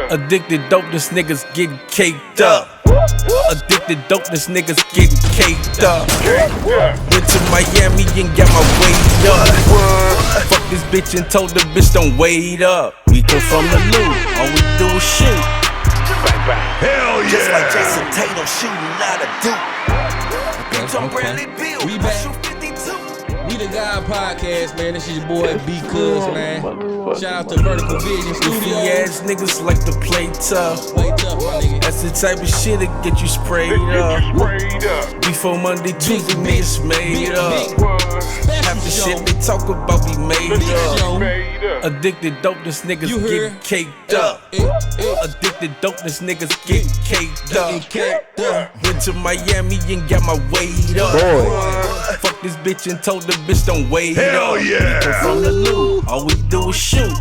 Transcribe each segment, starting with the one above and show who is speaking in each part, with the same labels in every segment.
Speaker 1: Addicted dopeness niggas getting caked up. Addicted dopeness niggas getting caked up. Went to Miami and got my weight up. Fuck this bitch and told the bitch don't wait up. We come from the loot, all we do is shoot.
Speaker 2: Hell yeah!
Speaker 3: Just like Jason Tatum shooting out a dude. Bitch, I'm Bradley Bill.
Speaker 4: We back.
Speaker 3: Shoot 52.
Speaker 4: We the God Podcast, man. This is your boy B Cuz, man. Shout out to Vertical Vision
Speaker 1: Goofy
Speaker 4: Studio.
Speaker 1: ass nniggas like to play tough.
Speaker 4: Wait up, my nigga.
Speaker 1: That's the type of shit that get you sprayed up. Before Monday, Tuesday, niggas made up. Half the shit they talk about be made up. Addicted dopeness niggas
Speaker 4: You heard?
Speaker 1: getting caked up. Addicted dopeness niggas getting caked up. Went to Miami and got my weight up. Fuck this bitch and told the bitch don't wait
Speaker 2: Hell
Speaker 1: up.
Speaker 2: yeah!
Speaker 1: We come from the loot, all we do is shoot.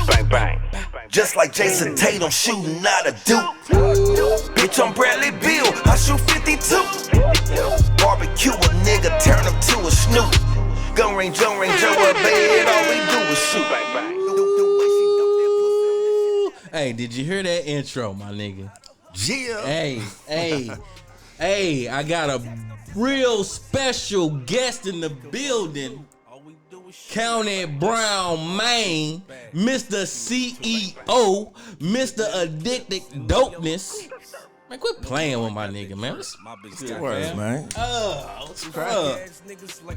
Speaker 3: Bang, bang. Just like Jason Tatum shooting out a dude. Bitch, I'm Bradley Bill. I shoot 52. Barbecue a nigga, turn him to a snoop. Gun range, Joe a bed. All we do is shoot. Bang, bang.
Speaker 4: Hey, did you hear that intro, my nigga?
Speaker 3: Yeah.
Speaker 4: Hey, I got a real special guest in the building. County Brown, Maine, Mr. CEO, Mr. Addicted Dopeness. Man, quit playing with my nigga, man. What's good,
Speaker 2: man.
Speaker 4: What's up?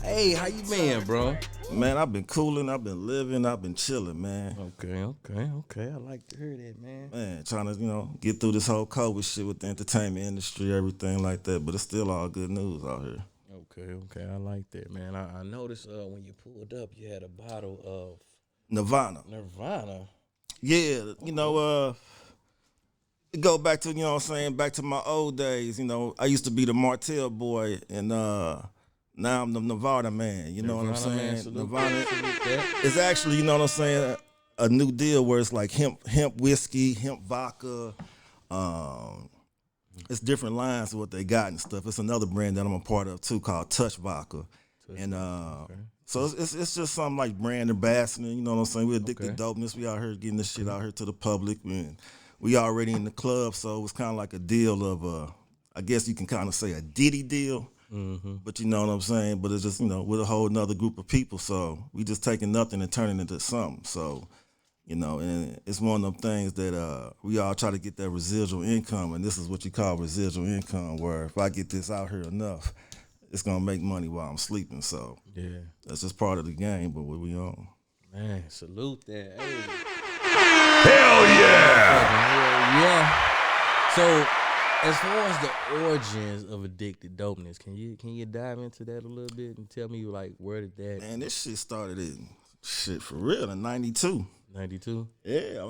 Speaker 4: Hey, how you been, bro?
Speaker 2: Man, I've been cooling, I've been living, I've been chilling, man.
Speaker 4: Okay. I like to hear that, man.
Speaker 2: Man, trying to, get through this whole COVID shit with the entertainment industry, everything like that. But it's still all good news out here.
Speaker 4: Okay. I like that, man. I noticed when you pulled up, you had a bottle of
Speaker 2: Nirvana. Yeah, it go back to, back to my old days. I used to be the Martell boy, and now I'm the Nevada man. You know what I'm saying? Nirvana is actually, a new deal where it's like hemp whiskey, hemp vodka. It's different lines of what they got and stuff. It's another brand that I'm a part of too called Touch Vodka. So it's just something like brand ambassador, you know what I'm saying? We're addicted to dopeness. We out here getting this shit out here to the public. We already in the club, so it's kind of like a deal of, I guess you can kind of say a Diddy deal. But you know what I'm saying? But it's just, with a whole nother group of people. So we just taking nothing and turning it into something. So, and it's one of them things that we all try to get that residual income, and this is what you call residual income, where if I get this out here enough, it's gonna make money while I'm sleeping. So
Speaker 4: Yeah.
Speaker 2: that's just part of the game, but what we on.
Speaker 4: Man, salute that. Hey.
Speaker 2: Hell yeah!
Speaker 4: Yeah. So, as far as the origins of addicted dopeness, can you dive into that a little bit and tell me like where did that?
Speaker 2: Man, this shit started for real in '92.
Speaker 4: 92.
Speaker 2: Yeah,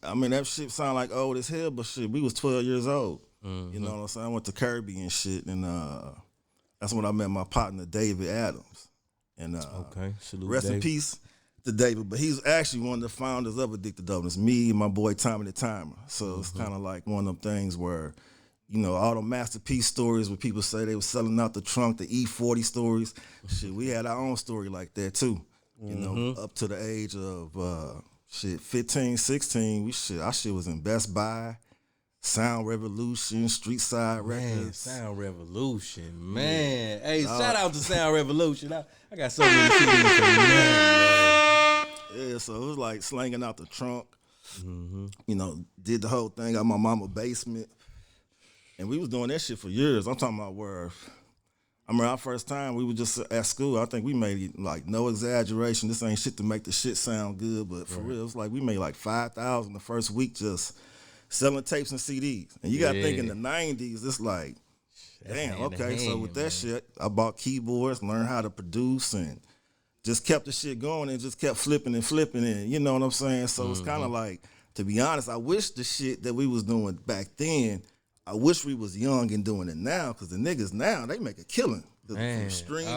Speaker 2: I mean that shit sound like old as hell, but shit, we was 12 years old. You know what I'm saying? I went to Kirby and shit, and that's when I met my partner David Adams. And
Speaker 4: Okay, salute.
Speaker 2: rest in
Speaker 4: David.
Speaker 2: peace to David. But he's actually one of the founders of Addicted Dopeness. Me and my boy Tommy the Timer. So it's kind of like one of them things where, all the masterpiece stories where people say they was selling out the trunk, the E40 stories. Shit, we had our own story like that too. Up to the age of 15, 16, our shit was in Best Buy, Sound Revolution, Street Side
Speaker 4: Man,
Speaker 2: Records.
Speaker 4: Sound Revolution, man. Hey, shout out to Sound Revolution. I got so many CDs from them.
Speaker 2: Yeah, so it was like slanging out the trunk. Did the whole thing out my mama's basement. And we was doing that shit for years. I'm talking about where, I remember our first time, we were just at school. I think we made it, like, no exaggeration. This ain't shit to make the shit sound good, but for real, it's like we made like 5,000 the first week just selling tapes and CDs. And you got to think in the 90s, it's like, damn, okay. So with that shit, I bought keyboards, learned how to produce, and just kept the shit going and just kept flipping and you know what I'm saying? So it's kind of like, to be honest, I wish the shit that we was doing back then, I wish we was young and doing it now, because the niggas now, they make a killing. From streaming,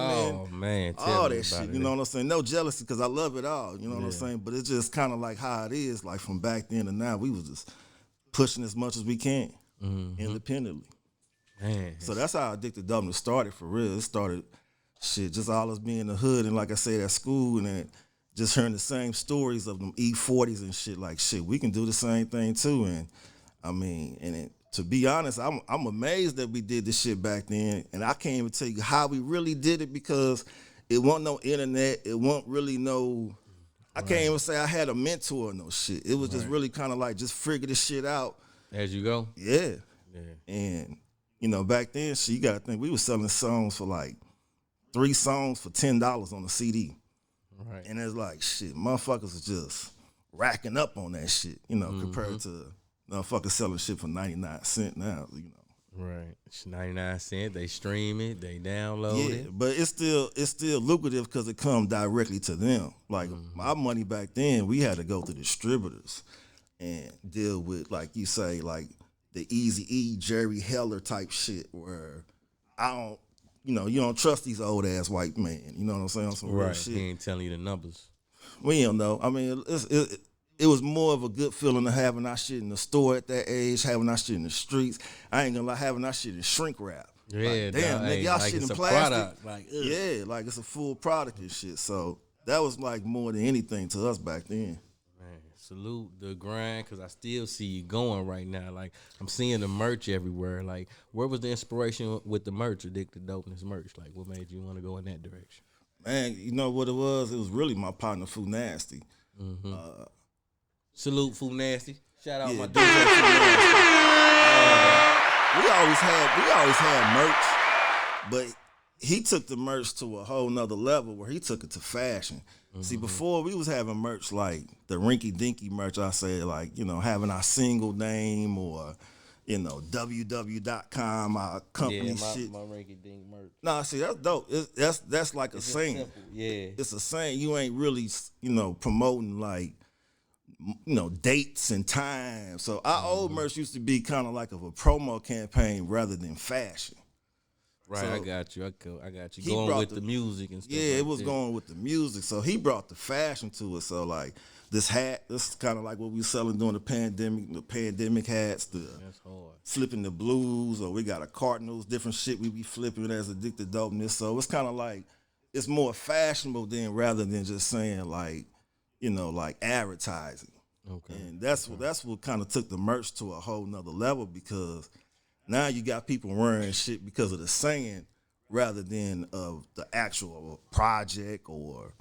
Speaker 2: all that shit, you know what I'm saying? No jealousy, because I love it all, you know what I'm saying? But it's just kind of like how it is, like from back then to now, we was just pushing as much as we can, independently.
Speaker 4: Man.
Speaker 2: So that's how Addicted Dopeness started for real. It started, just all us being in the hood, and like I said, at school, and then, just hearing the same stories of them E40s and shit, like shit, we can do the same thing too. And I mean, to be honest, I'm amazed that we did this shit back then, and I can't even tell you how we really did it because it wasn't no internet, it wasn't really no. I can't even say I had a mentor or no shit. It was just really kind of like just figure this shit out
Speaker 4: as you go.
Speaker 2: Yeah. And you know, back then, shit, you gotta think we was selling songs for like 3 songs for $10 on a CD.
Speaker 4: Right.
Speaker 2: And it's like shit, motherfuckers is just racking up on that shit, you know, compared to motherfuckers selling shit for 99 cents now, you know.
Speaker 4: Right. It's 99 cents. They stream it, they download it.
Speaker 2: Yeah, but it's still lucrative because it comes directly to them. Like my money back then, we had to go to distributors and deal with, like you say, like the Eazy-E, Jerry Heller type shit where you don't trust these old ass white men. You know what I'm saying? Some real shit.
Speaker 4: He ain't telling you the numbers.
Speaker 2: We don't know. I mean, it was more of a good feeling of having our shit in the store at that age, having our shit in the streets. I ain't gonna lie, having our shit in shrink wrap.
Speaker 4: Yeah,
Speaker 2: like, damn, nigga, y'all
Speaker 4: like
Speaker 2: shit in
Speaker 4: it's
Speaker 2: plastic.
Speaker 4: A product. Like, ugh.
Speaker 2: Yeah, like it's a full product and shit. So that was like more than anything to us back then.
Speaker 4: Man, salute the grind, because I still see you going right now. Like, I'm seeing the merch everywhere. Like, where was the inspiration with the merch, Addicted Dopeness merch? Like, what made you want to go in that direction?
Speaker 2: Man, you know what it was? It was really my partner, Foo Nasty.
Speaker 4: Salute, Foo Nasty. Shout out my dude.
Speaker 2: We always had merch, but he took the merch to a whole nother level where he took it to fashion. See, before we was having merch like the rinky dinky merch, I say, like, you know, having our single name or, you know, www.com, our company shit.
Speaker 4: My rinky dink merch.
Speaker 2: Nah, see, that's dope. That's like a saying.
Speaker 4: Simple. Yeah.
Speaker 2: It's a saying. You ain't really, you know, promoting like, you know, dates and time. So our old merch used to be kind of like of a promo campaign rather than fashion.
Speaker 4: Right,
Speaker 2: So
Speaker 4: I got you. I got you.
Speaker 2: he
Speaker 4: Going
Speaker 2: brought
Speaker 4: with the music and stuff.
Speaker 2: Yeah,
Speaker 4: like
Speaker 2: it was
Speaker 4: that.
Speaker 2: going with the music. So he brought the fashion to it. So like this hat, this is kind of like what we selling during the pandemic hats,
Speaker 4: That's hard.
Speaker 2: flipping the blues, or we got a Cardinals, different shit we be flipping as Addicted Dopeness. So it's kind of like, it's more fashionable than rather than just saying like, you know, like advertising.
Speaker 4: Okay.
Speaker 2: And that's what kind of took the merch to a whole nother level, because now you got people wearing shit because of the saying rather than of the actual project or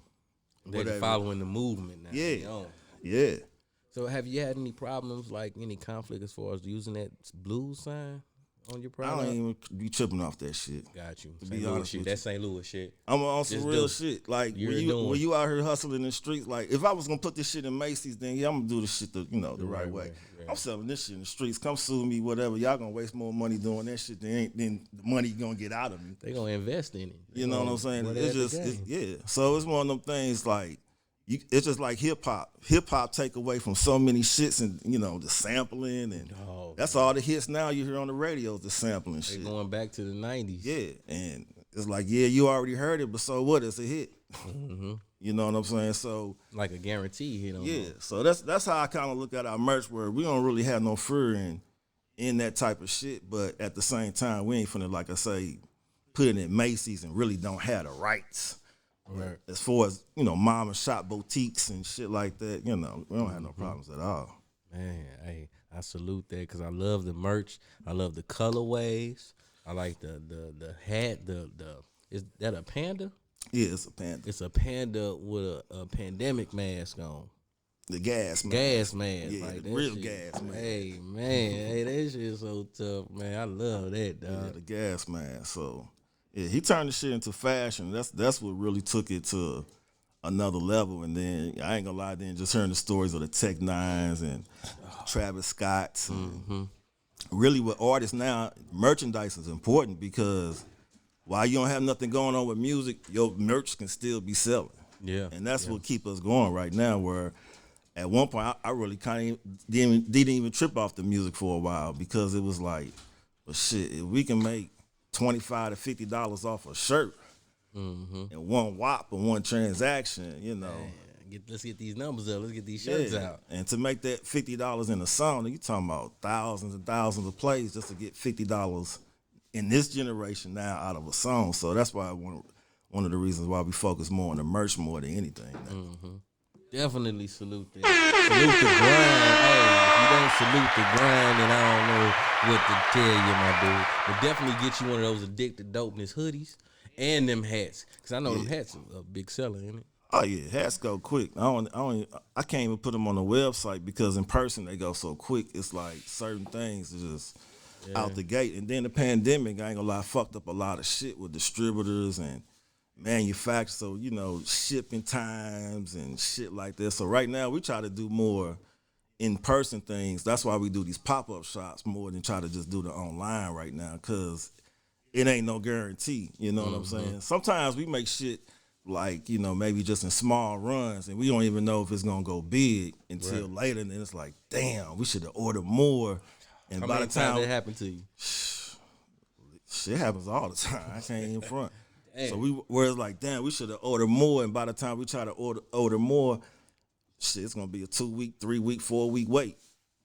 Speaker 4: They're
Speaker 2: whatever.
Speaker 4: following the movement now.
Speaker 2: Yeah.
Speaker 4: They own.
Speaker 2: Yeah.
Speaker 4: So have you had any problems, like any conflict as far as using that blue sign on your
Speaker 2: I
Speaker 4: product?
Speaker 2: don't even be tripping off that shit.
Speaker 4: Got you.
Speaker 2: To
Speaker 4: St.
Speaker 2: be
Speaker 4: Louis
Speaker 2: honest
Speaker 4: shit.
Speaker 2: with
Speaker 4: That's St. Louis shit.
Speaker 2: I'm on some
Speaker 4: Just
Speaker 2: real
Speaker 4: do.
Speaker 2: shit. Like
Speaker 4: You're
Speaker 2: when
Speaker 4: doing.
Speaker 2: you out here hustling in the streets, like if I was gonna put this shit in Macy's, then yeah, I'm gonna do this shit the right way.
Speaker 4: Yeah.
Speaker 2: I'm selling this shit in the streets. Come sue me, whatever. Y'all gonna waste more money doing that shit than the money you gonna get out of me.
Speaker 4: They gonna invest in it.
Speaker 2: You know what I'm saying?
Speaker 4: Well,
Speaker 2: It's just yeah. So it's one of them things like it's just like hip hop. Hip hop take away from so many shits, and you know the sampling, and that's all the hits now you hear on the radio is the sampling shit.
Speaker 4: Going back to the 90s.
Speaker 2: Yeah, and it's like you already heard it, but so what? It's a hit. You know what I'm saying? So
Speaker 4: Like a guarantee hit on
Speaker 2: yeah, so that's how I kind of look at our merch, where we don't really have no fear in that type of shit, but at the same time we ain't finna, like I say, put it in Macy's and really don't have the rights.
Speaker 4: Right.
Speaker 2: As far as, you know, mom and shop boutiques and shit like that, you know, we don't have no problems at all.
Speaker 4: Man, hey, I salute that because I love the merch. I love the colorways. I like the hat. Is that a panda?
Speaker 2: Yeah, it's a panda.
Speaker 4: It's a panda with a pandemic mask on.
Speaker 2: The gas man.
Speaker 4: Gas mask.
Speaker 2: Yeah,
Speaker 4: like, that
Speaker 2: real
Speaker 4: shit.
Speaker 2: gas man.
Speaker 4: Hey, man. Hey, that shit so tough, man. I love that, dog.
Speaker 2: Yeah, the gas man. So yeah, he turned the shit into fashion. That's what really took it to another level. And then I ain't gonna lie, then just hearing the stories of the Tech Nines and Travis Scott's. And really with artists now, merchandise is important, because while you don't have nothing going on with music, your merch can still be selling.
Speaker 4: Yeah.
Speaker 2: And that's what keep us going right now, where at one point I really kind of didn't even trip off the music for a while, because it was like, well shit, if we can make $25 to $50 off a shirt in one whop or one transaction, you know.
Speaker 4: Let's get these numbers up. Let's get these shirts out.
Speaker 2: And to make that $50 in a song, you talking about thousands and thousands of plays just to get $50 in this generation now out of a song. So that's why one of the reasons why we focus more on the merch more than anything.
Speaker 4: Definitely salute that. Salute the grind. Hey, if you don't salute the grind, then I don't know what to tell you, my dude. But definitely get you one of those Addicted Dopeness hoodies and them hats. Because I know them hats are a big seller, ain't it?
Speaker 2: Oh yeah, hats go quick. I can't even put them on the website because in person they go so quick. It's like certain things are just out the gate. And then the pandemic, I ain't gonna lie, fucked up a lot of shit with distributors and manufacturers. So, you know, shipping times and shit like that. So right now we try to do more in-person things. That's why we do these pop-up shops more than try to just do the online right now, because it ain't no guarantee. You know what I'm saying? Sometimes we make shit like, you know, maybe just in small runs, and we don't even know if it's gonna go big until later. And then it's like, damn, we should have ordered more. And
Speaker 4: How
Speaker 2: by
Speaker 4: many
Speaker 2: the time
Speaker 4: times that happened to you?
Speaker 2: shit happens all the time, I can't even front.
Speaker 4: Damn.
Speaker 2: So where it's like, damn, we should have ordered more. And by the time we try to order more, shit, it's gonna be a 2 week, 3 week, 4 week wait.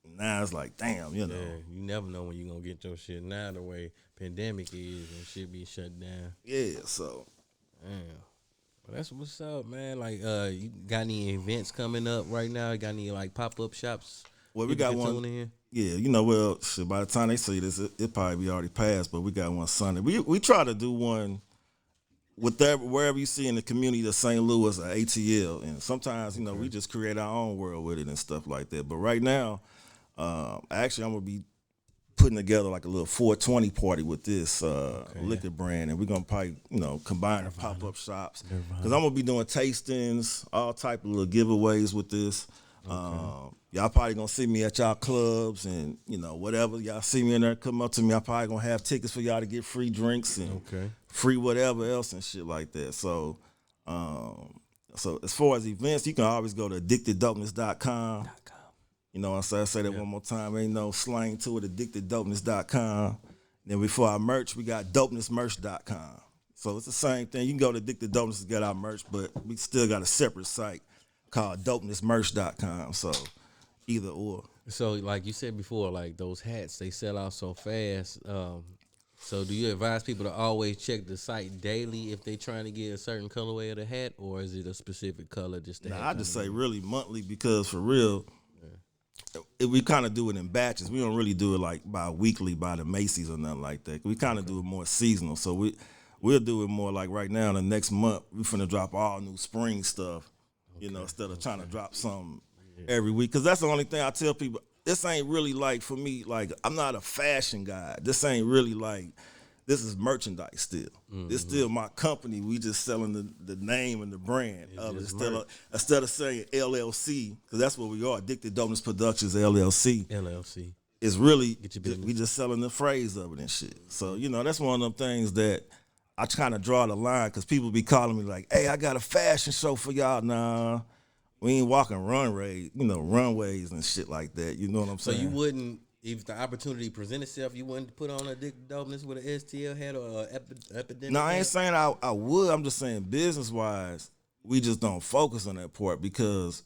Speaker 2: And now it's like, damn, you know.
Speaker 4: Yeah, you never know when you're going to get your shit now the way pandemic is and shit be shut down.
Speaker 2: Yeah, so.
Speaker 4: Damn. Well, that's what's up, man. Like, you got any events coming up right now? You got any, like, pop-up shops?
Speaker 2: Well, we got one. Yeah, you know, well, shit, by the time they see this, it probably be already passed, but we got one Sunday. We try to do one wherever you see in the community of St. Louis or ATL. And sometimes, you know, we just create our own world with it and stuff like that. But right now, actually, I'm going to be putting together like a little 420 party with this liquor brand, and we're gonna probably, you know, combine the pop-up shops, because I'm gonna be doing tastings, all type of little giveaways with this. Y'all probably gonna see me at y'all clubs, and you know, whatever y'all see me in there, come up to me, I probably gonna have tickets for y'all to get free drinks and free whatever else and shit like that. So so as far as events, you can always go to addicteddopeness.com. You know what I'm saying? I say that one more time. Ain't no slang to it. Addicteddopeness.com. Then before our merch, we got dopenessmerch.com. So it's the same thing. You can go to Addicted Dopeness to get our merch, but we still got a separate site called dopenessmerch.com. So either or.
Speaker 4: So like you said before, like those hats, they sell out so fast. So do you advise people to always check the site daily if they trying to get a certain colorway of the hat, or is it a specific color?
Speaker 2: I just say really monthly, because for real, we kind of do it in batches. We don't really do it like bi-weekly by the Macy's or nothing like that. We kind of do it more seasonal. So we'll do it more like right now in the next month, we finna drop all new spring stuff, you know, instead of trying to drop something every week. Because that's the only thing I tell people. This ain't really like, for me, like, I'm not a fashion guy. This ain't really like, this is merchandise still. It's still my company. We just selling the name and the brand of it. Instead of saying LLC, because that's what we are, Addicted Dopeness Productions, LLC.
Speaker 4: LLC.
Speaker 2: It's really, we just selling the phrase of it and shit. So, you know, that's one of them things that I kind of draw the line, because people be calling me like, hey, I got a fashion show for y'all. Nah, we ain't walking runways and shit like that. You know what I'm saying?
Speaker 4: So you wouldn't, if the opportunity present itself, you wouldn't put on Addicted Dopeness with an STL hat or an epidemic?
Speaker 2: No, I ain't saying I would. I'm just saying business-wise, we just don't focus on that part, because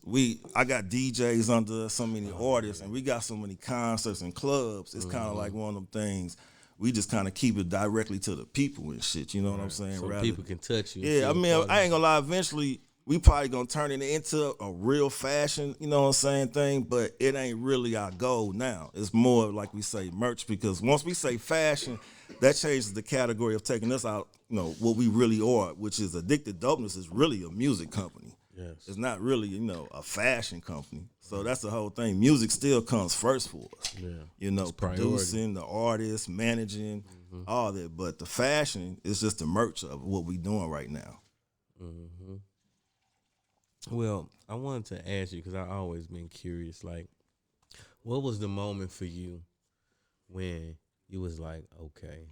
Speaker 2: I got DJs under so many artists, and we got so many concerts and clubs. It's kind of like one of them things. We just kind of keep it directly to the people and shit. You know what I'm saying?
Speaker 4: So people can touch you.
Speaker 2: Yeah, I mean, I ain't gonna lie. Eventually, we probably gonna turn it into a real fashion, you know what I'm saying, thing, but it ain't really our goal now. It's more like we say merch, because once we say fashion, that changes the category of taking us out, you know, what we really are, which is Addicted Dopeness is really a music company. Yes. It's not really, you know, a fashion company. So that's the whole thing. Music still comes first for us. Yeah. You know, producing, the artist, managing, all that. But the fashion is just the merch of what we doing right now.
Speaker 4: Mm-hmm. Well, I wanted to ask you, because I've always been curious, like, what was the moment for you when you was like, okay,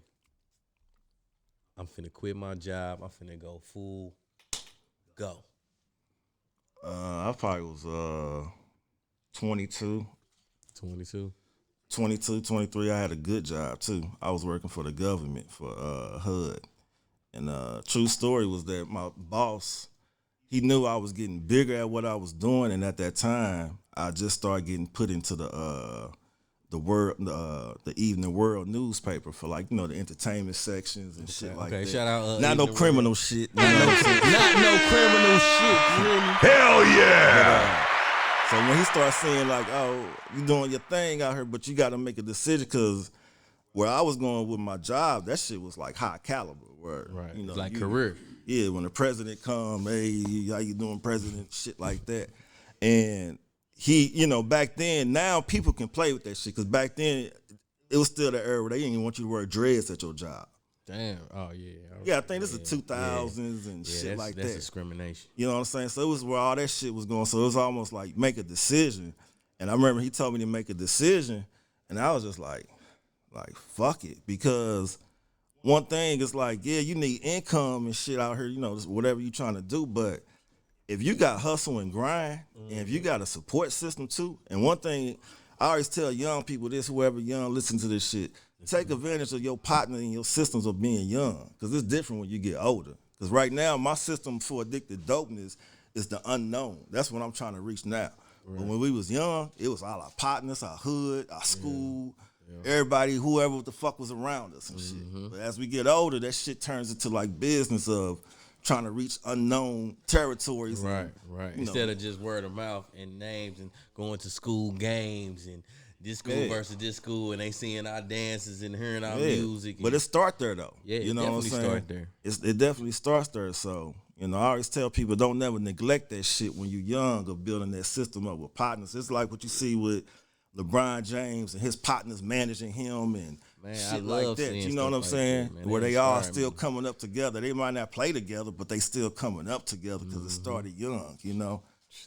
Speaker 4: I'm finna quit my job, I'm finna go full go?
Speaker 2: I probably was 22.
Speaker 4: 22?
Speaker 2: 22, 23. I had a good job, too. I was working for the government, for HUD. And true story was that my boss, he knew I was getting bigger at what I was doing, and at that time, I just started getting put into the the Evening World newspaper for like, the entertainment sections and shit like that.
Speaker 4: Shout out.
Speaker 2: Not no
Speaker 4: Evening
Speaker 2: criminal
Speaker 4: World.
Speaker 2: shit. You know what I'm saying?
Speaker 4: Not no criminal shit. You hear me?
Speaker 3: Hell yeah!
Speaker 2: So when he starts saying like, "Oh, you doing your thing out here, but you got to make a decision," because where I was going with my job, that shit was like high caliber. Where,
Speaker 4: Right.
Speaker 2: you know,
Speaker 4: Like career.
Speaker 2: Yeah, when the president come, hey, how you doing, president? Shit like that. And he, back then, now people can play with that shit because back then it was still the era where they didn't even want you to wear dreads at your job.
Speaker 4: Damn. Oh yeah.
Speaker 2: Yeah, I think this is 2000s and shit like
Speaker 4: that's
Speaker 2: that.
Speaker 4: discrimination.
Speaker 2: You know what I'm saying? So it was where all that shit was going. So it was almost like make a decision. And I remember he told me to make a decision, and I was just like fuck it, because one thing is like, yeah, you need income and shit out here, whatever you trying to do, but if you got hustle and grind, and if you got a support system too, and one thing I always tell young people this, whoever young listen to this shit, take advantage of your partner and your systems of being young, because it's different when you get older. Because right now, my system for addicted dopeness is the unknown. That's what I'm trying to reach now. Right. But when we was young, it was all our partners, our hood, our school, everybody, whoever the fuck was around us and shit. But as we get older, that shit turns into like business of trying to reach unknown territories.
Speaker 4: Right. Instead of just word of mouth and names and going to school games and this school versus this school, and they seeing our dances and hearing our music.
Speaker 2: But it start there though.
Speaker 4: Yeah,
Speaker 2: you know
Speaker 4: it
Speaker 2: what I'm
Speaker 4: definitely
Speaker 2: saying?
Speaker 4: start there.
Speaker 2: It definitely starts there. So, I always tell people, don't never neglect that shit when you're young of building that system up with partners. It's like what you see with LeBron James and his partners managing him and shit like that. You know what I'm saying?
Speaker 4: That,
Speaker 2: where they all still coming up together. They might not play together, but they still coming up together because it started young,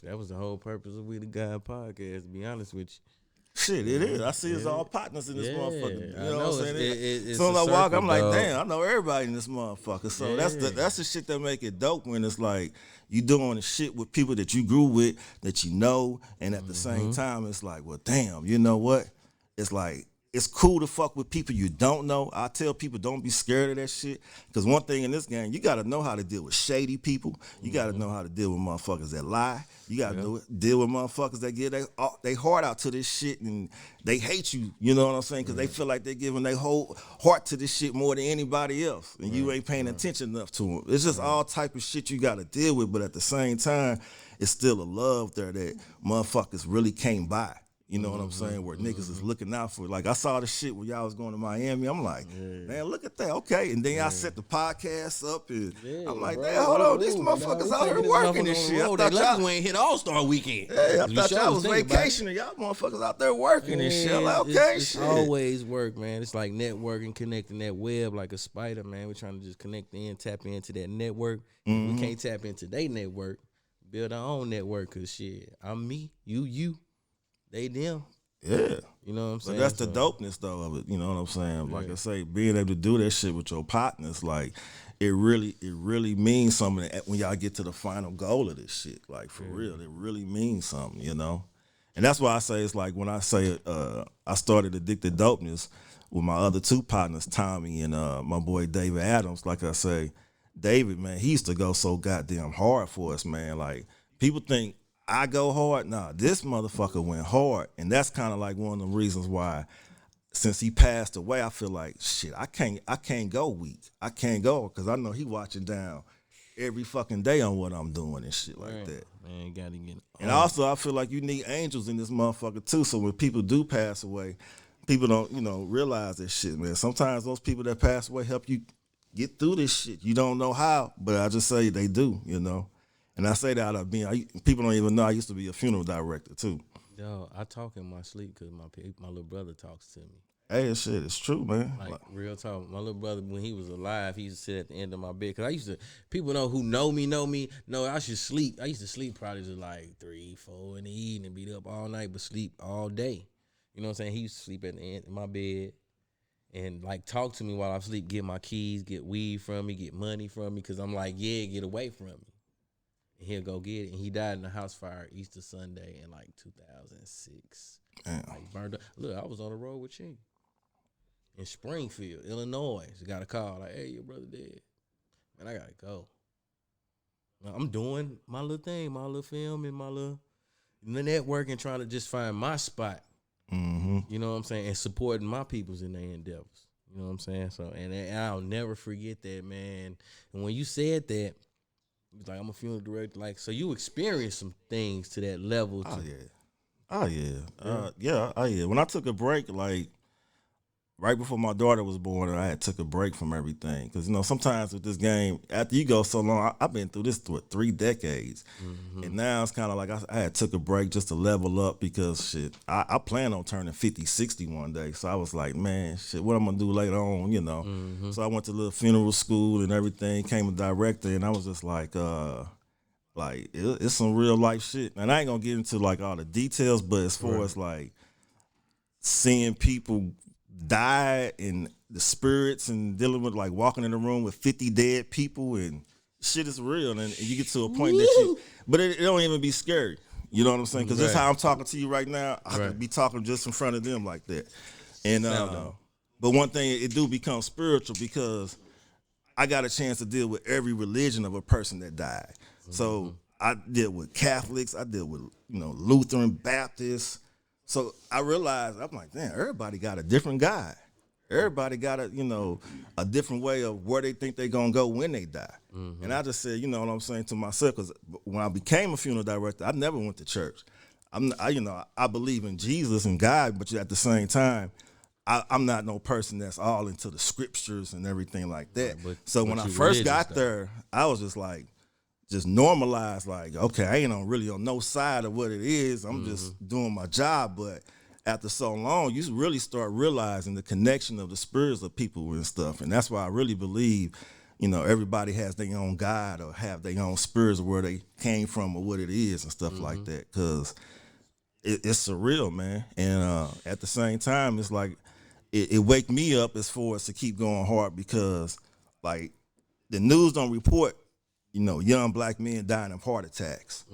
Speaker 4: That was the whole purpose of We the God podcast, to be honest with you.
Speaker 2: Shit, it is. I see it's all partners in this motherfucker. You know what I'm saying?
Speaker 4: It's
Speaker 2: as soon as I walk, I'm like,
Speaker 4: dog.
Speaker 2: damn, I know everybody in this motherfucker. So that's the shit that make it dope, when it's like you doing the shit with people that you grew with, that you know, and at the same time, it's like, well, damn, you know what? It's like, it's cool to fuck with people you don't know. I tell people, don't be scared of that shit. Because one thing in this game, you got to know how to deal with shady people. You got to know how to deal with motherfuckers that lie. You got to deal with motherfuckers that give they heart out to this shit and they hate you. You know what I'm saying? Because they feel like they're giving their whole heart to this shit more than anybody else. And you ain't paying attention enough to them. It's just all type of shit you got to deal with. But at the same time, it's still a love there that motherfuckers really can't buy. You know what I'm saying? Where niggas is looking out for. Like, I saw the shit when y'all was going to Miami. I'm like, man, look at that. Okay. And then y'all set the podcast up. And I'm like, damn, hold on. These motherfuckers out here working this shit. I thought y'all
Speaker 4: ain't hit All-Star weekend.
Speaker 2: Yeah, I thought y'all was vacationing. Y'all motherfuckers out there working and shit. I'm like, okay,
Speaker 4: it's
Speaker 2: shit.
Speaker 4: always work, man. It's like networking, connecting that web like a spider, man. We're trying to just connect in, tap into that network. We can't tap into their network. Build our own network, because shit, I'm me, you. They them.
Speaker 2: Yeah.
Speaker 4: You know what I'm saying?
Speaker 2: But that's the dopeness though of it. You know what I'm saying? Like I say, being able to do that shit with your partners, like it really means something when y'all get to the final goal of this shit. Like for real, it really means something, And that's why I say it's like when I say I started Addicted Dopeness with my other two partners, Tommy and my boy David Adams. Like I say, David, man, he used to go so goddamn hard for us, man. Like people think I go hard. Nah, this motherfucker went hard. And that's kind of like one of the reasons why, since he passed away, I feel like, shit, I can't go weak. I can't go, because I know he watching down every fucking day on what I'm doing and shit like that.
Speaker 4: Man, gotta get it.
Speaker 2: And also, I feel like you need angels in this motherfucker too. So when people do pass away, people don't, realize this shit, man. Sometimes those people that pass away help you get through this shit. You don't know how, but I just say they do, And I say that out of people don't even know I used to be a funeral director too.
Speaker 4: Yo, I talk in my sleep because my little brother talks to me.
Speaker 2: Hey, shit, it's true, man.
Speaker 4: Like real talk. My little brother, when he was alive, he used to sit at the end of my bed. Cause people who know me, know I should sleep. I used to sleep probably just like 3, 4 in the evening, be up all night, but sleep all day. You know what I'm saying? He used to sleep at the end of my bed and like talk to me while I sleep, get my keys, get weed from me, get money from me. Cause I'm like, yeah, get away from me. And he'll go get it. And he died in a house fire Easter Sunday in like 2006.
Speaker 2: Damn.
Speaker 4: Like burned up. Look, I was on the road with you in Springfield, Illinois. So got a call like, hey, your brother dead. Man, I gotta go. Now, I'm doing my little thing, my little film and my little network and trying to just find my spot. You know what I'm saying? And supporting my peoples in their endeavors. You know what I'm saying? So, and I'll never forget that, man. And when you said that, you was like, I'm a funeral director. Like, so you experienced some things to that level.
Speaker 2: Oh yeah. Oh yeah. Oh yeah. When I took a break, like right before my daughter was born, I had took a break from everything because sometimes with this game, after you go so long, I've been through this for 3 decades, and now it's kind of like I had took a break just to level up because shit, I plan on turning 50, 60 one day, so I was like, man, shit, what I'm gonna do later on, So I went to a little funeral school and everything, came a director, and I was just like it's some real life shit, and I ain't gonna get into like all the details, but as far as like seeing people die and the spirits and dealing with like walking in the room with 50 dead people and shit is real, and you get to a point that but it don't even be scary. You know what I'm saying? Because that's how I'm talking to you right now. I could be talking just in front of them like that. And but one thing, it do become spiritual because I got a chance to deal with every religion of a person that died. So I deal with Catholics, I deal with Lutheran, Baptists. So I realized, I'm like, damn, everybody got a different God. Everybody got a different way of where they think they're gonna go when they die. And I just said, you know what I'm saying to myself, because when I became a funeral director, I never went to church. I believe in Jesus and God, but at the same time, I'm not no person that's all into the scriptures and everything like that. So when I first got there, I was just like, just normalized, like, okay, I ain't really on no side of what it is. I'm just doing my job. But after so long, you really start realizing the connection of the spirits of people and stuff. And that's why I really believe, everybody has their own God or have their own spirits where they came from or what it is and stuff like that. Because it's surreal, man. And at the same time, it's like it wake me up as far as to keep going hard because, like, the news don't report young black men dying of heart attacks,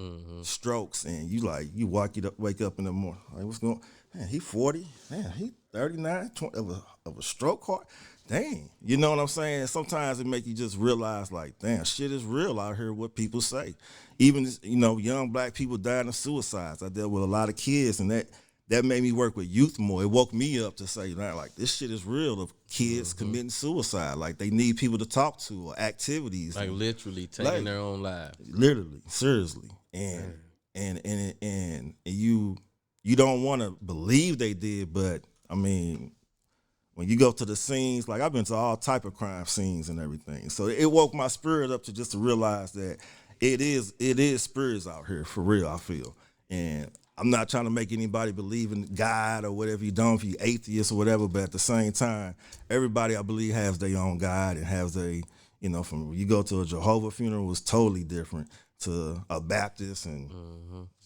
Speaker 2: strokes, and you wake up in the morning, like, what's going on? Man, he 40, man, he 39, 20, of a stroke heart. Dang, you know what I'm saying? Sometimes it make you just realize, like, damn, shit is real out here, what people say. Even, young black people dying of suicides. I dealt with a lot of kids, and that made me work with youth more. It woke me up to say, like, this shit is real of kids committing suicide. Like, they need people to talk to or activities.
Speaker 4: Like, literally taking their own lives.
Speaker 2: Literally, seriously. And you don't want to believe they did, but, I mean, when you go to the scenes, like, I've been to all type of crime scenes and everything. So it woke my spirit up to realize that it is spirits out here, for real, I feel. And I'm not trying to make anybody believe in God or whatever you don't, if you atheist or whatever, but at the same time, everybody, I believe, has their own God and has from when you go to a Jehovah funeral, it's totally different to a Baptist and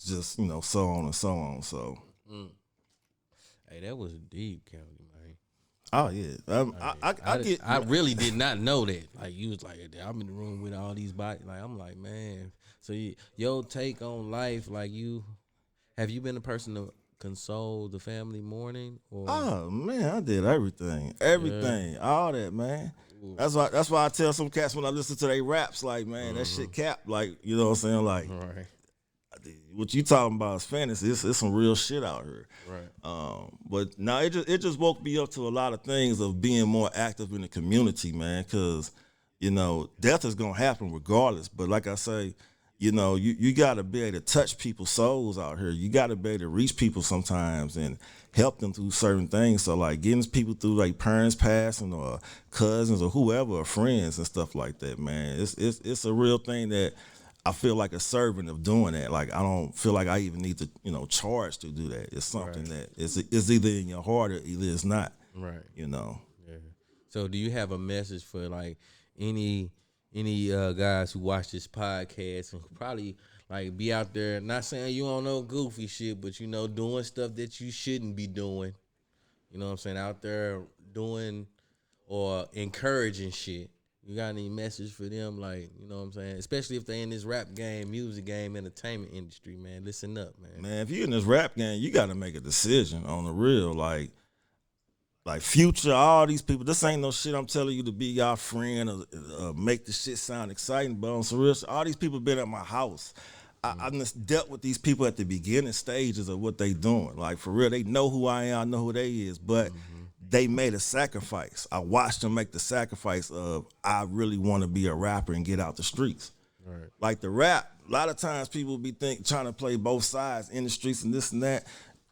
Speaker 2: just, so on and so on. So.
Speaker 4: Hey, that was deep, County, man.
Speaker 2: Oh, yeah.
Speaker 4: I really did not know that. Like, you was like, I'm in the room with all these bodies. Like, I'm like, man. So your take on life, like, have you been a person to console the family mourning? Or?
Speaker 2: Oh man, I did everything, all that, man. Ooh. That's why I tell some cats when I listen to their raps, like, man, that shit cap, like, you know what I'm saying, like, what you talking about is fantasy. It's some real shit out here, right? But now it just woke me up to a lot of things of being more active in the community, man, because death is gonna happen regardless. But like I say, you got to be able to touch people's souls out here. You got to be able to reach people sometimes and help them through certain things. So, like, getting people through, like, parents passing or cousins or whoever or friends and stuff like that, man. It's a real thing that I feel like a servant of doing that. Like, I don't feel like I even need to, charge to do that. It's something that it's either in your heart or either it's not. Right. Yeah.
Speaker 4: So, do you have a message for, like, any guys who watch this podcast and probably like be out there, not saying you don't know goofy shit, but doing stuff that you shouldn't be doing, you know what I'm saying, out there doing or encouraging shit? You got any message for them, like, you know what I'm saying, especially if they in this rap game, music game, entertainment industry, man? Listen up, man.
Speaker 2: If you're in this rap game, you got to make a decision on the real, like Future, all these people. This ain't no shit I'm telling you to be y'all friend or make the shit sound exciting, but on some real shit, all these people been at my house. I just dealt with these people at the beginning stages of what they doing. Like, for real, they know who I am, I know who they is, but they made a sacrifice. I watched them make the sacrifice of, I really want to be a rapper and get out the streets.
Speaker 4: Right.
Speaker 2: Like the rap, a lot of times people be trying to play both sides in the streets and this and that.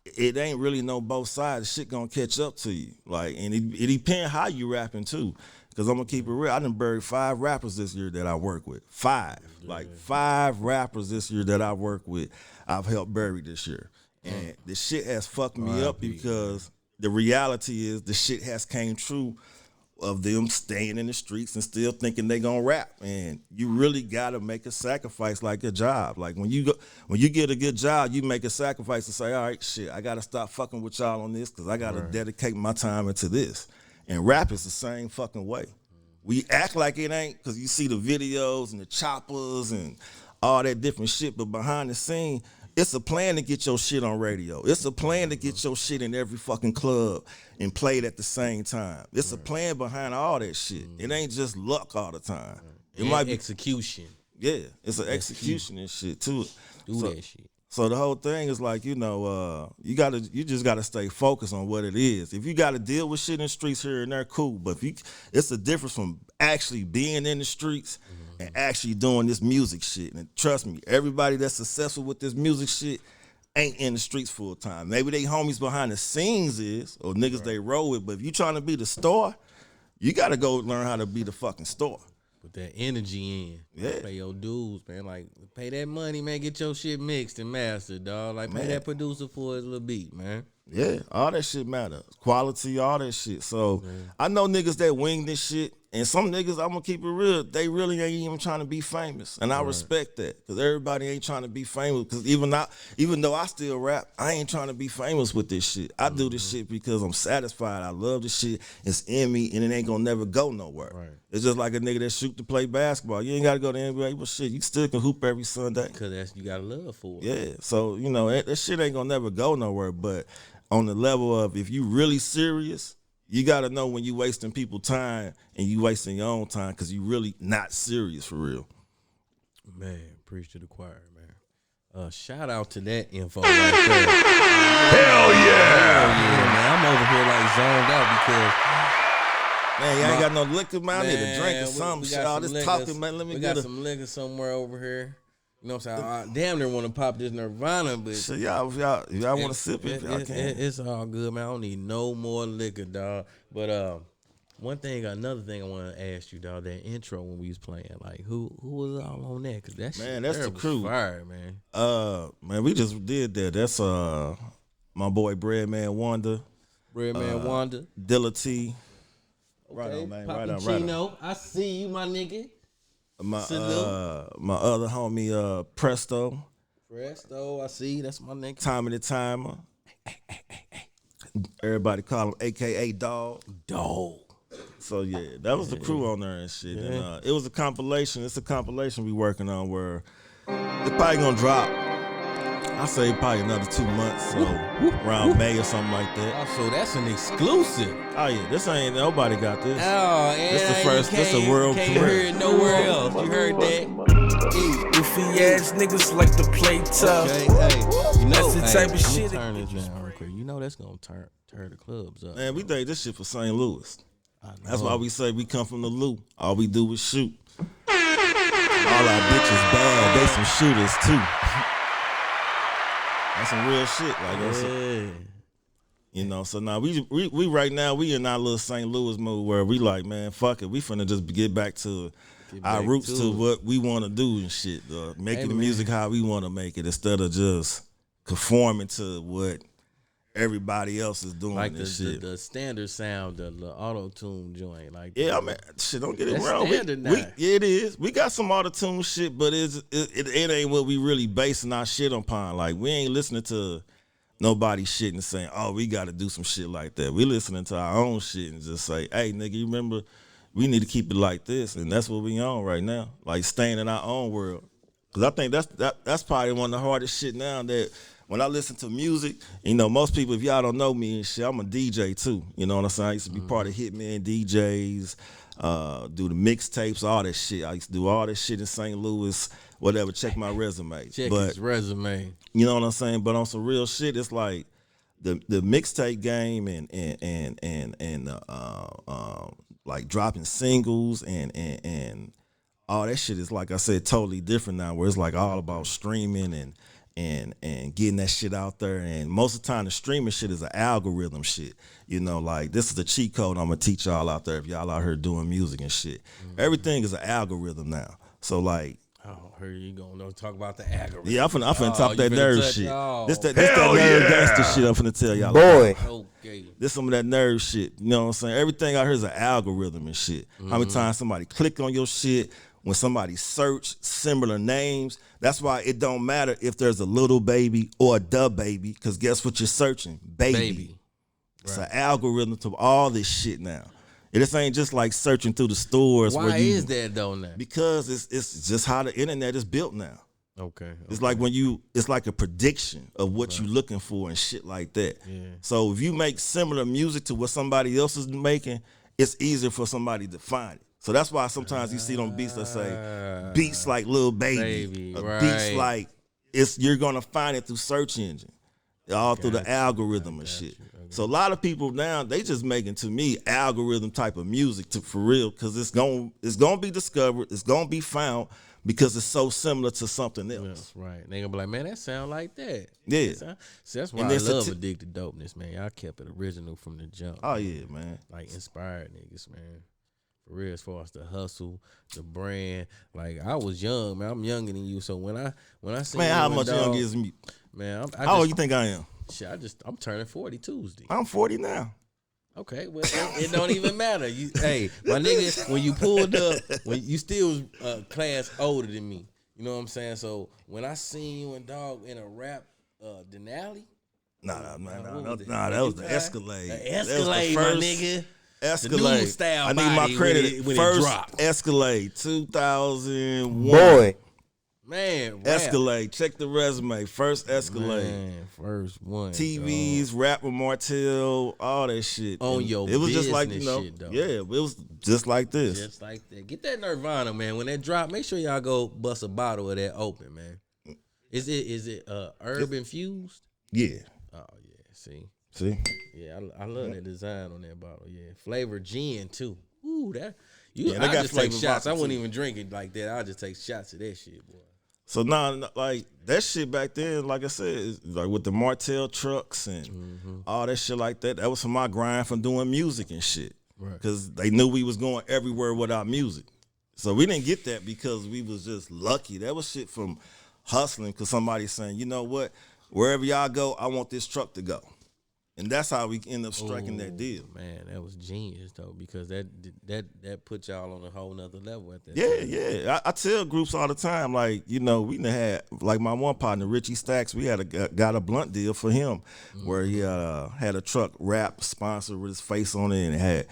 Speaker 2: It ain't really no both sides. Shit gonna catch up to you. Like, and it depends how you rapping too. Cause I'm gonna keep it real. I done buried 5 rappers this year that I work with. 5. Like 5 rappers this year that I work with, I've helped bury this year. And the shit has fucked me up because the reality is the shit has came true of them staying in the streets and still thinking they gonna rap. And you really gotta make a sacrifice like a job. Like when you get a good job, you make a sacrifice to say, all right, shit, I gotta stop fucking with y'all on this because I gotta dedicate my time into this. And rap is the same fucking way. We act like it ain't because you see the videos and the choppers and all that different shit, but behind the scene, it's a plan to get your shit on radio. It's a plan to get your shit in every fucking club and played at the same time. It's a plan behind all that shit. It ain't just luck all the time. It might be
Speaker 4: execution.
Speaker 2: Yeah, it's an execution and shit too.
Speaker 4: That shit.
Speaker 2: So the whole thing is like, you just gotta stay focused on what it is. If you gotta deal with shit in the streets here and there, cool. But it's a difference from actually being in the streets and actually doing this music shit. And trust me, everybody that's successful with this music shit ain't in the streets full time. Maybe they homies behind the scenes is, or niggas they roll with. But if you trying to be the star, you gotta go learn how to be the fucking star.
Speaker 4: Put that energy in.
Speaker 2: Yeah.
Speaker 4: Pay your dues, man. Like, pay that money, man. Get your shit mixed and mastered, dog. Like, pay that producer for his little beat, man.
Speaker 2: Yeah, all that shit matter. Quality, all that shit. So I know niggas that wing this shit, and some niggas, I'm gonna keep it real, they really ain't even trying to be famous. And I respect that, because everybody ain't trying to be famous. Because even though I still rap, I ain't trying to be famous with this shit. I do this shit because I'm satisfied. I love this shit. It's in me, and it ain't gonna never go nowhere.
Speaker 4: Right.
Speaker 2: It's just like a nigga that shoot to play basketball. You ain't gotta go to NBA, but shit, you still can hoop every Sunday.
Speaker 4: Because you got love for it.
Speaker 2: Yeah, so, that shit ain't gonna never go nowhere. But on the level of, if you really serious, you got to know when you wasting people's time and you wasting your own time because you really not serious for real.
Speaker 4: Man, preach to the choir, man. Shout out to that info right there.
Speaker 3: Hell yeah!
Speaker 4: Man. I'm over here like zoned out because
Speaker 2: Man, you ain't got no liquor, man. I need a drink or something.
Speaker 4: we
Speaker 2: Shit,
Speaker 4: got
Speaker 2: all
Speaker 4: some
Speaker 2: this
Speaker 4: liquors.
Speaker 2: talking, man. Let me
Speaker 4: we
Speaker 2: get
Speaker 4: got some liquor somewhere over here. You know what I'm saying? I damn near want to pop this Nirvana, but
Speaker 2: Shit, y'all want to sip it, y'all can.
Speaker 4: it's all good, man. I don't need no more liquor, dog. But another thing I want to ask you, dog, that intro when we was playing, like who was all on that? Cause that shit,
Speaker 2: Man, that's the
Speaker 4: was
Speaker 2: crew.
Speaker 4: fire, man.
Speaker 2: Man, we just did that. That's my boy Breadman Wonder,
Speaker 4: Breadman Wanda.
Speaker 2: Dilla T. Right
Speaker 4: Okay,
Speaker 2: on, man.
Speaker 4: Papi
Speaker 2: Right on.
Speaker 4: Chino. I see you, my nigga.
Speaker 2: My
Speaker 4: Salute.
Speaker 2: my other homie Presto,
Speaker 4: Presto, I see. That's my nigga.
Speaker 2: Time of the Timer. Everybody call him AKA Dog.
Speaker 4: Dog.
Speaker 2: So yeah, that was the crew on there and shit.
Speaker 4: Yeah.
Speaker 2: And it was a compilation. It's a compilation we working on where it's probably gonna drop. I say probably another 2 months, so around May or something like that.
Speaker 4: Oh, so that's an exclusive.
Speaker 2: Oh yeah, this ain't nobody got this.
Speaker 4: Oh, and
Speaker 2: This the first. This a world
Speaker 4: can't
Speaker 2: premiere.
Speaker 4: hear it nowhere else. You heard that?
Speaker 1: Goofy ass niggas like to play tough.
Speaker 4: Okay, hey,
Speaker 1: That's the type of
Speaker 4: let me
Speaker 1: shit
Speaker 4: Turn this down real quick. You know that's gonna turn the clubs up.
Speaker 2: Man, we think this shit for St. Louis.
Speaker 4: I
Speaker 2: That's
Speaker 4: know.
Speaker 2: why we say we come from the Lou. All we do is shoot. All our bitches bad. They some shooters too. That's some real shit. Like that's so now we right now we in our little St. Louis mood where we like, man, fuck it. We finna just get back to our roots to what we want to do and shit. Making the music how we want to make it instead of just conforming to what everybody else is doing.
Speaker 4: like
Speaker 2: and shit.
Speaker 4: the standard sound, the auto tune joint, like
Speaker 2: Yeah, I mean, shit, don't get it
Speaker 4: That's
Speaker 2: wrong.
Speaker 4: standard now.
Speaker 2: Yeah, it is. We got some auto-tune shit, but it ain't what we really basing our shit upon. Like, we ain't listening to nobody shit and saying, oh, we got to do some shit like that. We listening to our own shit and just say, hey, nigga, you remember, we need to keep it like this, and that's what we on right now. Like, staying in our own world. Because I think that's probably one of the hardest shit now that when I listen to music, most people, if y'all don't know me and shit, I'm a DJ too. You know what I'm saying? I used to be part of Hitman DJs, do the mixtapes, all that shit. I used to do all that shit in St. Louis whatever. Check my resume.
Speaker 4: Check
Speaker 2: but
Speaker 4: his resume.
Speaker 2: you know what I'm saying? But on some real shit, it's like the mixtape game and like dropping singles and all that shit is, like I said, totally different now. Where it's like all about streaming and getting that shit out there. And most of the time, the streaming shit is an algorithm shit. You know, like this is the cheat code I'm gonna teach y'all out there if y'all out here doing music and shit. Everything is an algorithm now. So like.
Speaker 4: Oh, here you gonna talk about the algorithm.
Speaker 2: Yeah, I'm finna talk that nerd shit.
Speaker 4: Oh.
Speaker 2: This that nerd gangster shit I'm finna tell y'all.
Speaker 5: Boy.
Speaker 4: Okay.
Speaker 2: This some of that nerd shit. You know what I'm saying? Everything out here is an algorithm and shit. How many times somebody click on your shit, when somebody search similar names. That's why it don't matter if there's a little baby or a da baby, because guess what you're searching? Baby. It's an algorithm to all this shit now. It just ain't just like searching through the stores.
Speaker 4: Why is that though now?
Speaker 2: Because it's just how the internet is built now.
Speaker 4: Okay.
Speaker 2: It's like it's like a prediction of what you looking for and shit like that.
Speaker 4: Yeah.
Speaker 2: So if you make similar music to what somebody else is making, it's easier for somebody to find it. So that's why sometimes you see them beats that say beats like Lil Baby, or beats like you're gonna find it through search engine, all through the algorithm and shit. So a lot of people now, they just making, to me, algorithm type of music for real, because it's gonna be discovered, it's gonna be found because it's so similar to something else.
Speaker 4: Yeah, right. They gonna be like, man, that sound like that.
Speaker 2: Yeah.
Speaker 4: See, that's why I love Addicted Dopeness, man. Y'all kept it original from the jump.
Speaker 2: Oh yeah, man.
Speaker 4: Like inspired niggas, man. For real, as far as the hustle, the brand. Like I was young, man. I'm younger than you, so when I see
Speaker 2: man, how much younger is me?
Speaker 4: Man,
Speaker 2: how old you think I am?
Speaker 4: Shit, I'm turning 40 Tuesday.
Speaker 2: I'm 40 now.
Speaker 4: Okay, well, it don't even matter. Hey, my nigga, when you pulled up, when you still was a class older than me, you know what I'm saying? So when I seen you and dog in a rap Denali,
Speaker 2: that was the Escalade.
Speaker 4: The Escalade, my nigga.
Speaker 2: Escalade.
Speaker 4: The new style
Speaker 2: I need my credit.
Speaker 4: when
Speaker 2: first
Speaker 4: it dropped.
Speaker 2: Escalade, 2001.
Speaker 5: Boy.
Speaker 4: Man,
Speaker 2: Escalade. Check the resume. First Escalade.
Speaker 4: Man, first one.
Speaker 2: TVs, rap with Martell, all that shit.
Speaker 4: On your
Speaker 2: it was just like,
Speaker 4: shit, though.
Speaker 2: yeah, it was just like this.
Speaker 4: Just like that. Get that Nirvana, man. When that drop, make sure y'all go bust a bottle of that open, man. Is it herb infused?
Speaker 2: Yeah.
Speaker 4: Oh yeah. See.
Speaker 2: Yeah,
Speaker 4: I love that design on that bottle. Yeah, flavored gin too. Ooh, that
Speaker 2: they
Speaker 4: I
Speaker 2: got
Speaker 4: just take shots. I wouldn't
Speaker 2: too.
Speaker 4: even drink it like that. I just take shots of that shit, boy.
Speaker 2: So now, like that shit back then, like I said, is like with the Martell trucks and all that shit like that. That was for my grind from doing music and shit.
Speaker 4: Right.
Speaker 2: Because they knew we was going everywhere with our music. So we didn't get that because we was just lucky. That was shit from hustling. Because somebody's saying, you know what, wherever y'all go, I want this truck to go. And that's how we end up striking that deal.
Speaker 4: Man, that was genius though, because that put y'all on a whole nother level at that
Speaker 2: Yeah,
Speaker 4: time.
Speaker 2: yeah. I tell groups all the time, like, you know, we had, like my one partner, Richie Stacks, we had got a blunt deal for him where he had a truck wrap sponsored with his face on it, and it had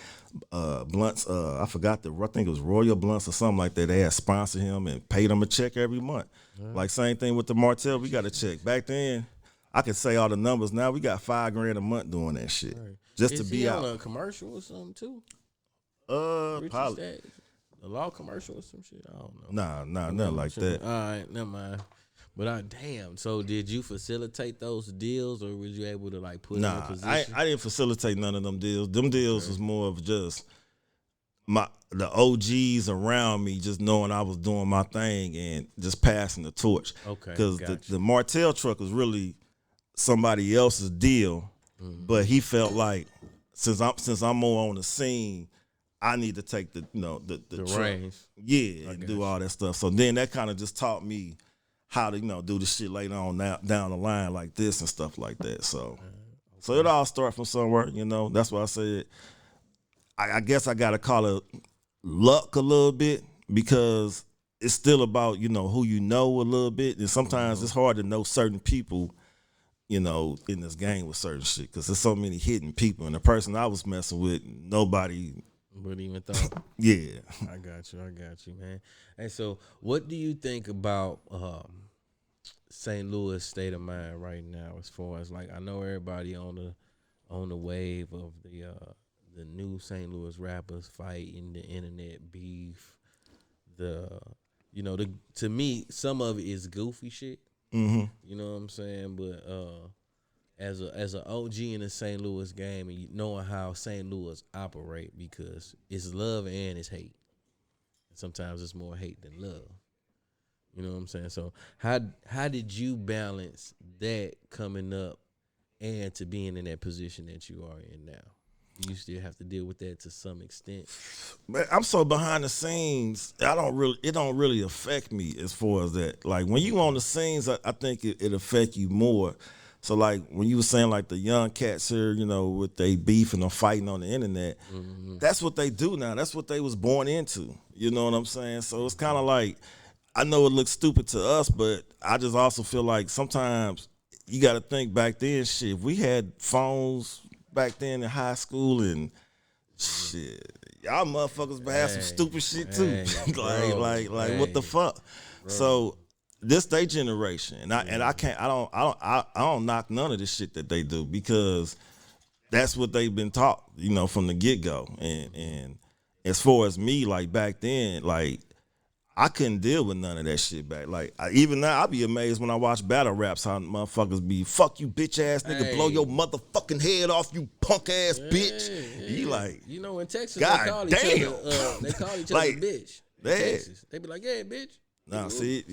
Speaker 2: blunts, I forgot I think it was Royal Blunts or something like that. They had sponsored him and paid him a check every month. Like same thing with the Martell, we got a check. Back then, I could say all the numbers. Now we got $5,000 a month doing that shit, just to be out.
Speaker 4: On a commercial or something too?
Speaker 2: Probably.
Speaker 4: Stacks, a law commercial or some shit. I don't know.
Speaker 2: Nah, nothing like that.
Speaker 4: All right, never mind. But damn. So did you facilitate those deals, or was you able to like put in a position?
Speaker 2: I didn't facilitate none of them deals. Them deals was more of just the OGs around me, just knowing I was doing my thing and just passing the torch.
Speaker 4: Okay,
Speaker 2: because
Speaker 4: gotcha.
Speaker 2: the Martell truck was really somebody else's deal, but he felt like since I'm more on the scene, I need to take the truck.
Speaker 4: reins.
Speaker 2: Yeah, and do all that stuff. So then that kind of just taught me how to do the shit later on down the line like this and stuff like that. So it all started from somewhere. That's why I said I guess I gotta call it luck a little bit, because it's still about who you know a little bit, and sometimes it's hard to know certain people in this game with certain shit, because there's so many hidden people, and the person I was messing with, nobody
Speaker 4: Wouldn't even thought.
Speaker 2: yeah.
Speaker 4: I got you, man. Hey, so what do you think about St. Louis state of mind right now, as far as, like, I know everybody on the wave of the new St. Louis rappers fighting, the internet beef, you know, to me, some of it is goofy shit.
Speaker 2: Mm-hmm.
Speaker 4: You know what I'm saying? But as an OG in the St. Louis game, and knowing how St. Louis operate, because it's love and it's hate. Sometimes it's more hate than love. You know what I'm saying? So how did you balance that coming up and to being in that position that you are in now? You still have to deal with that to some extent.
Speaker 2: Man, I'm so behind the scenes. It don't really affect me as far as that. Like when you on the scenes, I think it affect you more. So like when you were saying like the young cats here, you know, with they beefing or fighting on the internet, that's what they do now. That's what they was born into. You know what I'm saying? So it's kind of like, I know it looks stupid to us, but I just also feel like sometimes you got to think back then. Shit, if we had phones back then in high school and shit, y'all motherfuckers would have some stupid shit too. like what the fuck? Bro. So this they generation, and I don't knock none of this shit that they do, because that's what they've been taught, you know, from the get go. And as far as me, like back then, like I couldn't deal with none of that shit back. Like even now, I be amazed when I watch battle raps how motherfuckers be, fuck you bitch ass nigga, blow your motherfucking head off, you punk ass bitch. You like,
Speaker 4: you know, in Texas
Speaker 2: God
Speaker 4: they call each other
Speaker 2: like,
Speaker 4: bitch. In Texas, they be like, yeah, bitch.
Speaker 2: Nah, see,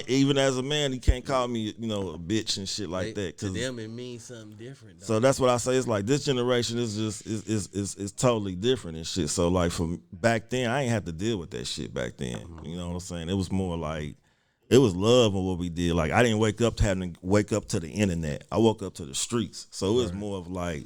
Speaker 2: even as a man, he can't call me, you know, a bitch and shit like that.
Speaker 4: To them, it means something different. Though.
Speaker 2: So that's what I say. It's like this generation is just is totally different and shit. So like from back then, I ain't have to deal with that shit back then. You know what I'm saying? It was more like it was love on what we did. Like I didn't wake up to having to wake up to the internet. I woke up to the streets. So it was more of like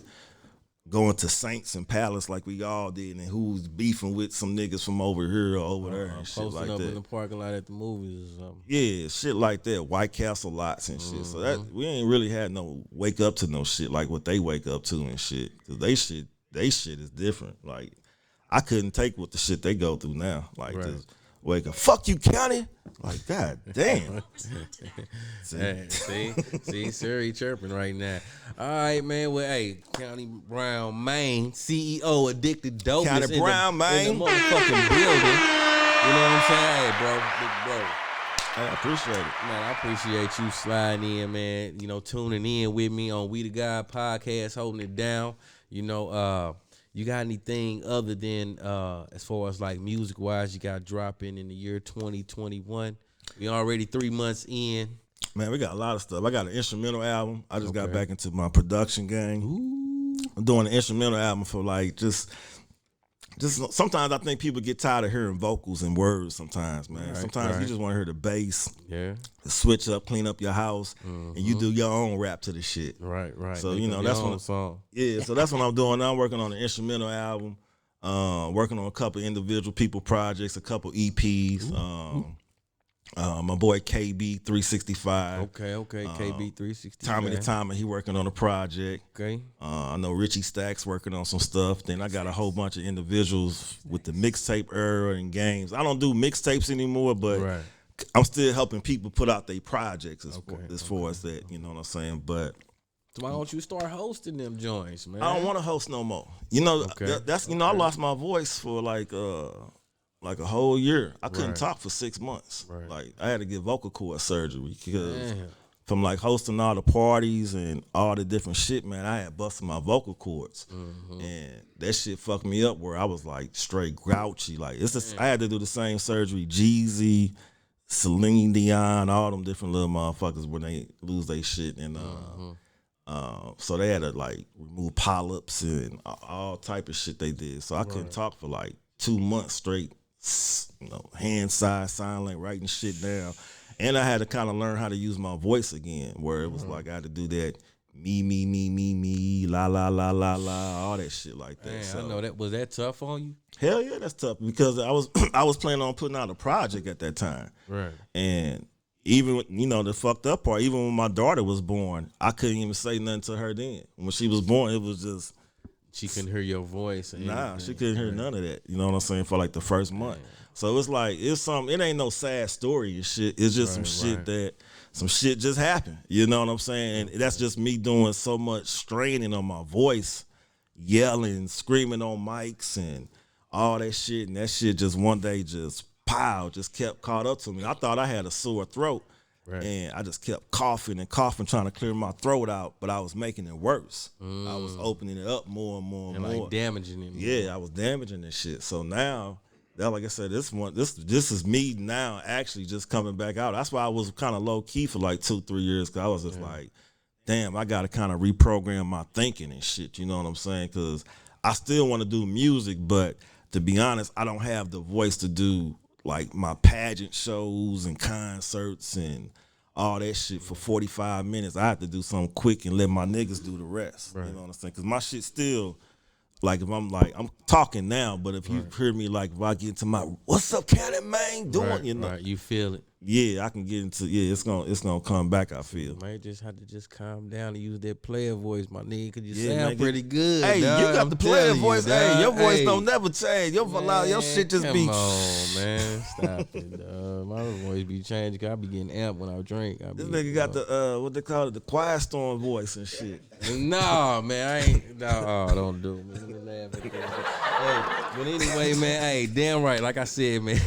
Speaker 2: going to Saints and Palace like we all did, and who's beefing with some niggas from over here or over there and shit like
Speaker 4: up
Speaker 2: that.
Speaker 4: In the parking lot at the movies or something.
Speaker 2: Yeah, shit like that. White Castle lots and shit. So that we ain't really had no wake up to no shit like what they wake up to and shit. Cause they shit is different. Like I couldn't take what the shit they go through now. Like just wake up, fuck you, county. Like god damn.
Speaker 4: see, Siri chirping right now. All right, man. Well, hey, County Brown, Maine, CEO Addicted Dope.
Speaker 2: County Brown, Maine,
Speaker 4: in the motherfucking building. You know what I'm saying? Hey, bro, big bro.
Speaker 2: I appreciate it.
Speaker 4: Man, I appreciate you sliding in, man. You know, tuning in with me on We The God Podcast, holding it down. You know, you got anything other than as far as like music wise you got dropping in the year 2021? We already 3 months in.
Speaker 2: Man, we got a lot of stuff. I got an instrumental album. I just got back into my production game. Ooh. I'm doing an instrumental album for like just sometimes I think people get tired of hearing vocals and words sometimes, man. Sometimes you just want to hear the bass. Yeah. Switch up, clean up your house, and you do your own rap to the shit.
Speaker 4: Right.
Speaker 2: So, you know, that's what song. Yeah, so that's what I'm doing now. I'm working on an instrumental album, working on a couple individual people projects, a couple EPs. My boy KB 365.
Speaker 4: Okay, KB 365.
Speaker 2: Tommy the Timer, he working on a project.
Speaker 4: Okay.
Speaker 2: I know Richie Stacks working on some stuff. Then I got a whole bunch of individuals with the mixtape era and games. I don't do mixtapes anymore, but I'm still helping people put out their projects as far as that. You know what I'm saying? But
Speaker 4: so why don't you start hosting them joints, man?
Speaker 2: I don't want to host no more. You know, that's I lost my voice for like a whole year. I couldn't talk for 6 months. Like I had to get vocal cord surgery because from like hosting all the parties and all the different shit, man, I had busted my vocal cords, and that shit fucked me up where I was like straight grouchy. Like I had to do the same surgery. Jeezy, Celine Dion, all them different little motherfuckers when they lose their shit, and so they had to like remove polyps and all type of shit they did. So I couldn't talk for like 2 months straight. You know, hand side, silent, writing shit down. And I had to kind of learn how to use my voice again, where it was like I had to do that me, la, all that shit like that.
Speaker 4: Man,
Speaker 2: so,
Speaker 4: I know that. Was that tough on you?
Speaker 2: Hell yeah, that's tough because I was planning on putting out a project at that time.
Speaker 4: Right.
Speaker 2: And even, you know, the fucked up part, even when my daughter was born, I couldn't even say nothing to her then. When she was born, it was just...
Speaker 4: She couldn't hear your voice.
Speaker 2: Nah, she couldn't hear none of that. You know what I'm saying? For like the first month. So it's like, it ain't no sad story and shit. It's just some shit just happened. You know what I'm saying? And that's just me doing so much straining on my voice, yelling, screaming on mics and all that shit. And that shit just one day just pow, just kept caught up to me. I thought I had a sore throat. Right. And I just kept coughing and coughing, trying to clear my throat out, but I was making it worse. I was opening it up more and more and more.
Speaker 4: Like damaging it.
Speaker 2: Yeah, I was damaging this shit. So now, like I said, this is me now actually just coming back out. That's why I was kind of low key for like 2-3 years, because I was just like, damn, I got to kind of reprogram my thinking and shit. You know what I'm saying? Because I still want to do music, but to be honest, I don't have the voice to do like my pageant shows and concerts and all that shit for 45 minutes. I have to do something quick and let my niggas do the rest. Right. You know what I'm saying? Because my shit still, like, if I'm talking now, but if you hear me, like, if I get into my, what's up, Cali, man, doing, you know.
Speaker 4: Right, you feel it.
Speaker 2: Yeah, I can get into, it's gonna come back, I feel.
Speaker 4: You might just have to just calm down and use that player voice, my nigga, because you sound pretty good.
Speaker 2: Hey,
Speaker 4: dog.
Speaker 2: you got the player voice. Hey, your voice
Speaker 4: Hey.
Speaker 2: don't never change. Your shit just be.
Speaker 4: Come on, man. Stop it, dog. My voice be changing because I be getting amped when I drink.
Speaker 2: This nigga got the, what they call it, the Quiet Storm voice and shit.
Speaker 4: Nah, man, I ain't. Nah, don't do it, man. Let me laugh at that. Hey, but anyway, man, hey, damn right. Like I said, man.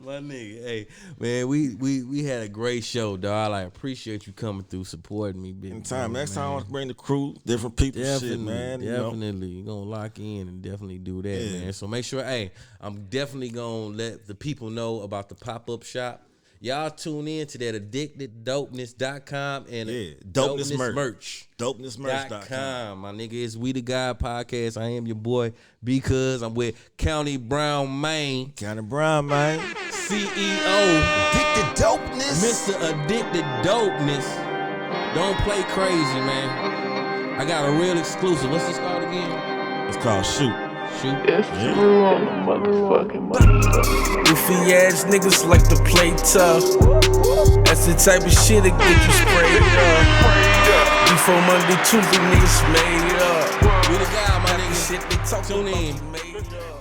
Speaker 4: My nigga, hey, man, we had a great show, dog. I appreciate you coming through, supporting me, big
Speaker 2: Anytime. Next time I want to bring the crew, different people, shit, man.
Speaker 4: Definitely. You're going to lock in and definitely do that, man. So make sure, hey, I'm definitely going to let the people know about the pop-up shop. Y'all tune in to that addicteddopeness.com and
Speaker 2: dopeness
Speaker 4: merch.
Speaker 2: Dopenessmerch.com.
Speaker 4: My nigga, it's We The God Podcast. I am your boy, because I'm with County Brown, Maine.
Speaker 2: County Brown, man.
Speaker 4: CEO.
Speaker 3: Addicted Dopeness.
Speaker 4: Mr. Addicted Dopeness. Don't play crazy, man. I got a real exclusive. What's this called again?
Speaker 2: It's called Shoot.
Speaker 5: It's true on the motherfucking.
Speaker 1: Goofy ass niggas like to play tough. That's the type of shit that get you sprayed up. Before Monday, Tuesday, niggas made up.
Speaker 4: We The God, my nigga.
Speaker 1: Shit they talk
Speaker 4: Tune in.
Speaker 1: about made up.